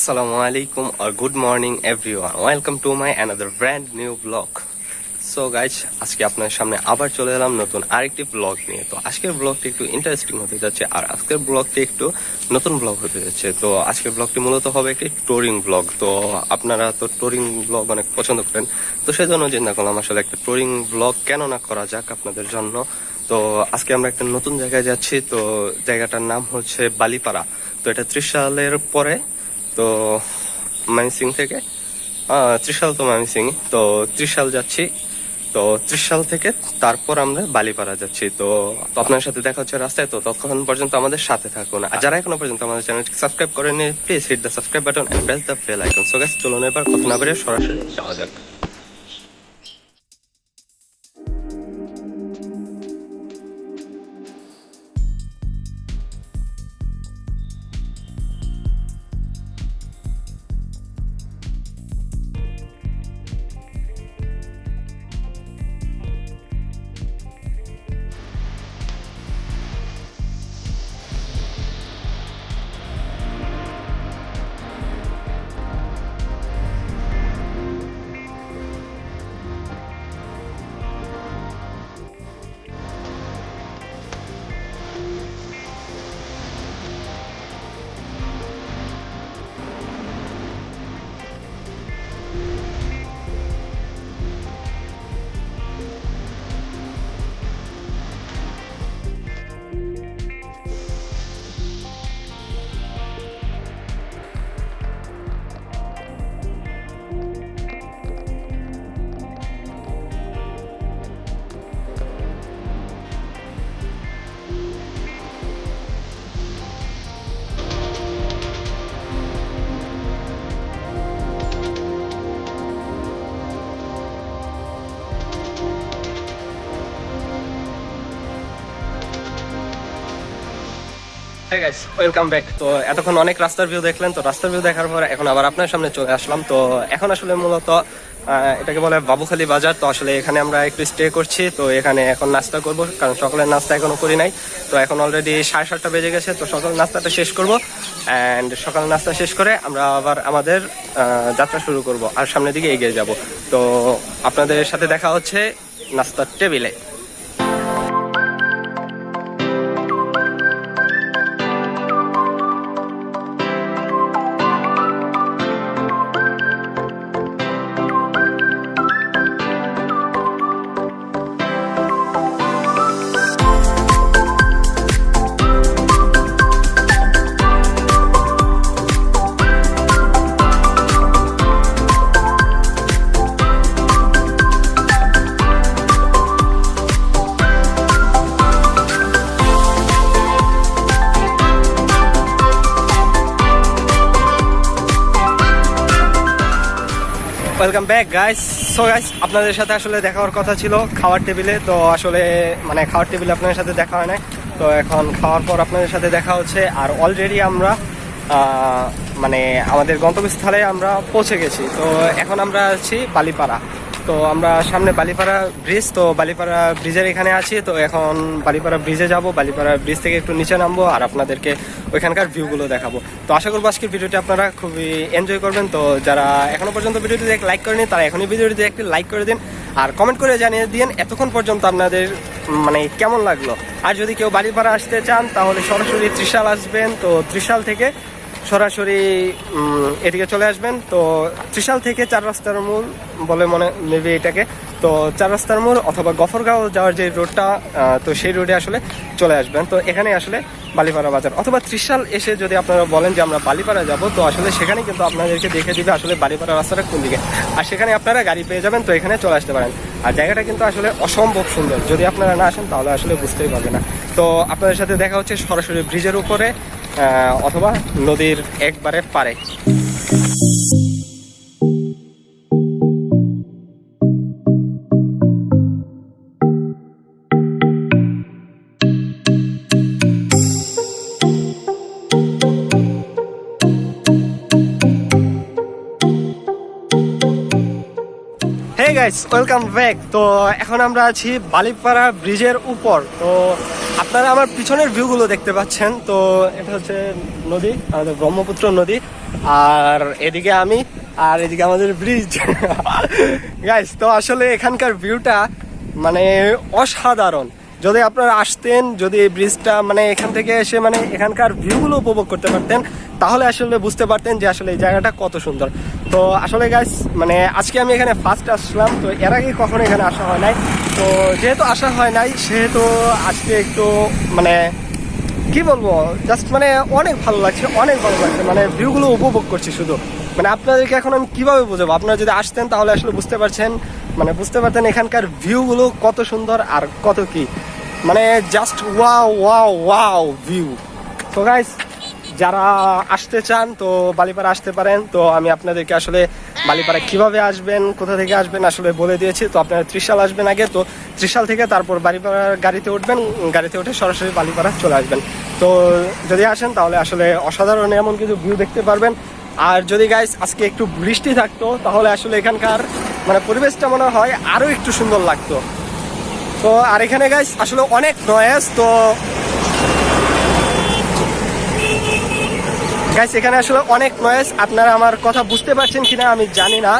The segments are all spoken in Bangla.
Assalamualaikum or good morning everyone. Welcome to my another brand new vlog. So guys, আজকে আপনার সামনে আবার চলে এলাম নতুন আরেকটি ব্লগ নিয়ে। তো আজকের ব্লগটি একটু ইন্টারেস্টিং হতে যাচ্ছে, আর আজকের ব্লগটি একটু নতুন ব্লগ হতে যাচ্ছে। তো আজকের ব্লগটি মূলত হবে একটি টুরিং ব্লগ। তো আপনারা তো টুরিং ব্লগ অনেক পছন্দ করেন, তো সেই জন্য চিন্তা করলাম আসলে একটা টুরিং ব্লগ কেন না করা যাক আপনাদের জন্য। তো আজকে আমরা একটা নতুন জায়গায় যাচ্ছি। তো জায়গাটার নাম হচ্ছে বালিপাড়া। তো এটা ত্রিশালের পরে, তো ময়মনসিং থেকে ত্রিশাল, তো ময়মনসিং, তো ত্রিশাল যাচ্ছি। তো ত্রিশাল থেকে তারপর আমরা বালিপাড়া যাচ্ছি। তো আপনার সাথে দেখা হচ্ছে রাস্তায়। তো ততক্ষণ পর্যন্ত আমাদের সাথে থাকুন। আর যারা এখনো পর্যন্ত আমাদের চ্যানেলটি সাবস্ক্রাইব করেনি, please hit the subscribe button and press the bell icon. So guys, চলুন এবার কথা না বেরিয়ে সরাসরি যাওয়া যাক। Hey guys, welcome back. তো এতক্ষণ অনেক রাস্তার ভিউ দেখলেন। তো রাস্তার ভিউ দেখার পর এখন আবার আপনার সামনে চলে আসলাম। তো এখন আসলে মূলত এটাকে বলে বাবুখালী বাজার। তো আসলে এখানে আমরা একটু স্টে করছি। তো এখানে এখন নাস্তা করব, কারণ সকালের নাস্তা এখনো করি নাই। তো এখন অলরেডি 7:30 বেজে গেছে। তো সকাল নাস্তাটা শেষ করব, অ্যান্ড সকাল নাস্তা শেষ করে আমরা আবার আমাদের যাত্রা শুরু করব আর সামনের দিকে এগিয়ে যাব। তো আপনাদের সাথে দেখা হচ্ছে নাস্তার টেবিলে। Welcome back guys. So guys, আপনাদের সাথে আসলে দেখা হওয়ার কথা ছিল খাওয়ার টেবিলে। তো আসলে খাওয়ার টেবিলে আপনাদের সাথে দেখা হয় নাই। তো এখন খাওয়ার পর আপনাদের সাথে দেখা হচ্ছে। আর অলরেডি আমরা আমাদের গন্তব্যস্থলে আমরা পৌঁছে গেছি। তো এখন আমরা আছি বালিপাড়া। তো আমরা সামনে বালিপাড়া ব্রিজ, তো বালিপাড়া ব্রিজের এখানে আছি। তো এখন বালিপাড়া ব্রিজে যাব, বালিপাড়া ব্রিজ থেকে একটু নিচে নামবো আর আপনাদেরকে ওইখানকার ভিউগুলো দেখাবো। তো আশা করবো আজকের ভিডিওটি আপনারা খুবই এনজয় করবেন। তো যারা এখনো পর্যন্ত ভিডিওটি লাইক করেনি, তারা এখনই ভিডিওটি একটি লাইক করে দিন আর কমেন্ট করে জানিয়ে দিন এতক্ষণ পর্যন্ত আপনাদের কেমন লাগলো। আর যদি কেউ বালিপাড়া আসতে চান তাহলে সরাসরি ত্রিশাল আসবেন। তো ত্রিশাল থেকে সরাসরি এদিকে চলে আসবেন। তো ত্রিশাল থেকে 4 রাস্তার মোড় বলে মেবি এটাকে। তো 4 রাস্তার মোড় অথবা গফরগাঁও যাওয়ার যে রোডটা, তো সেই রোডে আসলে চলে আসবেন। তো এখানে আসলে বালিপাড়া বাজার, অথবা ত্রিশাল এসে যদি আপনারা বলেন যে আমরা বালিপাড়া যাব, তো আসলে সেখানে কিন্তু আপনাদেরকে দেখে দিবে আসলে বালিপাড়া রাস্তাটা কোন দিকে, আর সেখানে আপনারা গাড়ি পেয়ে যাবেন। তো এখানে চলে আসতে পারেন। আর জায়গাটা কিন্তু আসলে অসম্ভব সুন্দর, যদি আপনারা না আসেন তাহলে আসলে বুঝতেই পারবেন না। তো আপনাদের সাথে দেখা হচ্ছে সরাসরি ব্রিজের উপরে অথবা নদীর একবারে পারে। Guys, welcome back. তো এখন আমরা আছি বালিপাড়া ব্রিজের উপর। তো আপনারা আমার পিছনের ভিউগুলো দেখতে পাচ্ছেন। তো এটা হচ্ছে নদী, আমাদের ব্রহ্মপুত্র নদী, আর এদিকে আমি, আর এদিকে আমাদের ব্রিজ। গাইস, তো আসলে এখানকার ভিউটা মানে অসাধারণ। যদি আপনারা আসতেন, যদি এই ব্রিজটা মানে এখান থেকে এসে মানে এখানকার ভিউগুলো উপভোগ করতে পারতেন, তাহলে আসলে বুঝতে পারতেন যে আসলে এই জায়গাটা কত সুন্দর। তো আসলে গাইস, মানে আজকে আমি এখানে ফার্স্ট আসলাম, তো এর আগে কখনো এখানে আসা হয় নাই। তো যেহেতু আসা হয় নাই, সেহেতু আজকে একটু মানে কি বলবো, জাস্ট মানে অনেক ভালো লাগছে, অনেক ভালো লাগছে, মানে ভিউগুলো উপভোগ করছি শুধু। মানে আপনাদেরকে এখন আমি কিভাবে বোঝাবো, আপনারা যদি আসতেন তাহলে আসলে বুঝতে পারছেন, মানে বুঝতে পারতেন এখানকার ভিউগুলো কত সুন্দর আর কত কি, মানে just wow wow wow view. তো গাইস, যারা আসতে চান তো বালিপাড়া আসতে পারেন। তো আমি আপনাদেরকে আসলে বালিপাড়া কিভাবে আসবেন, কোথা থেকে আসবেন আসলে বলে দিয়েছি। তো আপনারা ত্রিশাল আসবেন আগে, তো ত্রিশাল থেকে তারপর বালিপাড়ার গাড়িতে উঠবেন, গাড়িতে উঠে সরাসরি বালিপাড়া চলে আসবেন। তো যদি আসেন তাহলে আসলে অসাধারণ এমন কিছু ভিউ দেখতে পারবেন। আর যদি গাইস আজকে একটু বৃষ্টি থাকতো তাহলে আসলে এখানকার মানে পরিবেশটা মনে হয় আরও একটু সুন্দর লাগতো। তো আর এখানে গাইস আসলে অনেক নয়েজ। তো গাইস, এখানে আসলে অনেক নয়েজ, আপনারা আমার কথা বুঝতে পারছেন কিনা আমি জানি না,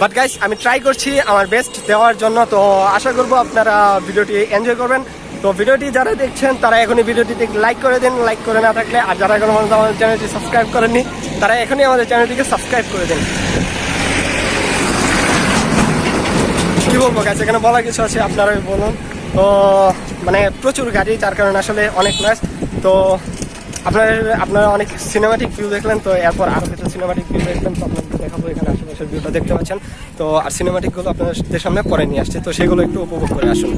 বাট গাইস আমি ট্রাই করছি আমার বেস্ট দেওয়ার জন্য। তো আশা করবো আপনারা ভিডিওটি এনজয় করবেন। তো ভিডিওটি যারা দেখছেন তারা এখনই ভিডিওটিতে লাইক করে দিন, লাইক করে না থাকলে, আর যারা এখনো আমাদের চ্যানেলটি সাবস্ক্রাইব করেননি তারা এখনই আমাদের চ্যানেলটিকে সাবস্ক্রাইব করে দিন। কি বলবো গাইস, এখানে বলার কিছু আছে আপনারাই বলুন। তো মানে প্রচুর গাড়ি, যার কারণে আসলে অনেক নয়েজ। তো আপনারা অনেক সিনেমাটিক ভিউ দেখলেন, তো এরপর আরও কিছু সিনেমাটিক ভিউ দেখলেন। তো আপনাদের দেখাবো, এখানে আশেপাশের ভিউটা দেখতে পাচ্ছেন। তো আর সিনেমাটিকগুলো আপনাদের সামনে পরে নিয়ে আসছে, তো সেগুলো একটু উপভোগ করে আসুন।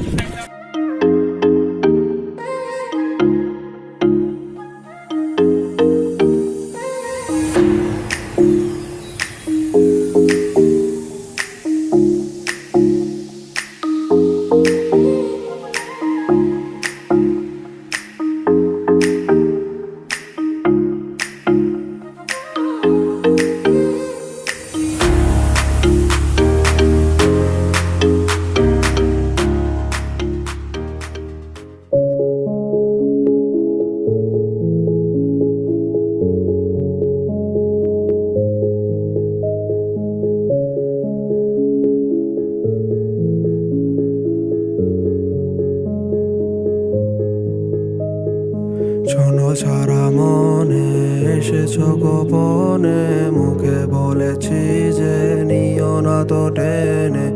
শোনো ছাড়া মনে এসেছ গোপনে, মুখে বলেছি যে নিও না তো টেনে,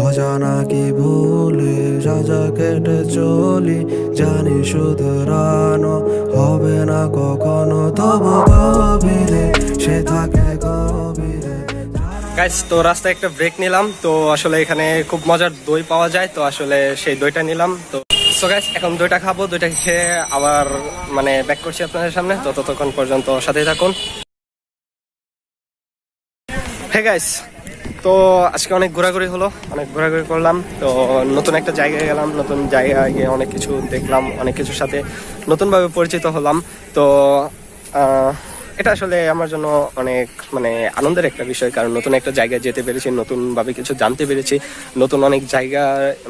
অজানা কি ভুলে সাজা কেটে চলি, জানি শুধরানো হবে না কখনো, তবু গভীরে সে থাকে গভীরে। গাইস, তো রাস্তায় একটা ব্রেক নিলাম। তো আসলে এখানে খুব মজার দই পাওয়া যায়, তো আসলে সেই দইটা নিলাম। তো সো গাইস, এখন দইটা খাবো, দইটা খেয়ে আবার মানে ব্যাক করছি আপনাদের সামনে। তো ততক্ষণ পর্যন্ত সাথেই থাকুন। হে গাইস, তো আজকে অনেক ঘোরাঘুরি হলো, অনেক ঘোরাঘুরি করলাম। তো নতুন একটা জায়গায় গেলাম, নতুন জায়গায় গিয়ে অনেক কিছু দেখলাম, অনেক কিছুর সাথে নতুনভাবে পরিচিত হলাম। তো এটা আসলে আমার জন্য অনেক মানে আনন্দের একটা বিষয়, কারণ নতুন একটা জায়গায় যেতে পেরেছি, নতুনভাবে কিছু জানতে পেরেছি, নতুন অনেক জায়গা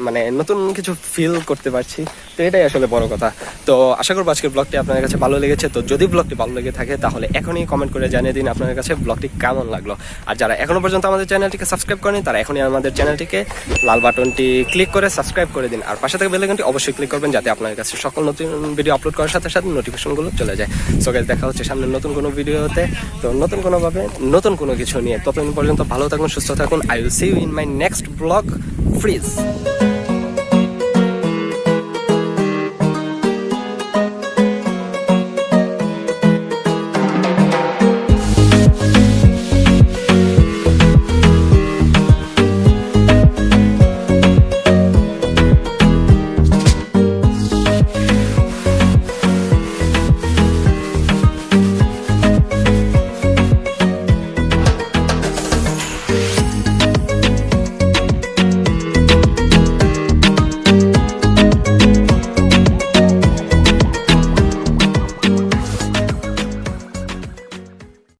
মানে নতুন কিছু ফিল করতে পারছি। তো এটাই আসলে বড় কথা। তো আশা করবো আজকের ব্লগটি আপনাদের কাছে ভালো লেগেছে। তো যদি ব্লগটি ভালো লেগে থাকে তাহলে এখনই কমেন্ট করে জানিয়ে দিন আপনাদের কাছে ব্লগটি কেমন লাগলো। আর যারা এখনো পর্যন্ত আমাদের চ্যানেলটিকে সাবস্ক্রাইব করেনি তারা এখনই আমাদের চ্যানেলটিকে লাল বাটনটি ক্লিক করে সাবস্ক্রাইব করে দিন, আর পাশে থেকে বেল আইকনটি অবশ্যই ক্লিক করবেন, যাতে আপনার কাছে সকল নতুন ভিডিও আপলোড করার সাথে সাথে নোটিফিকেশনগুলো চলে যায়। সো গাইস, দেখা হচ্ছে সামনে নতুন কোনো ভিডিওতে, তো নতুন কোনোভাবে নতুন কোনো কিছু নিয়ে। ততদিন পর্যন্ত ভালো থাকুন, সুস্থ থাকুন। I will see you in my next blog. Fridge.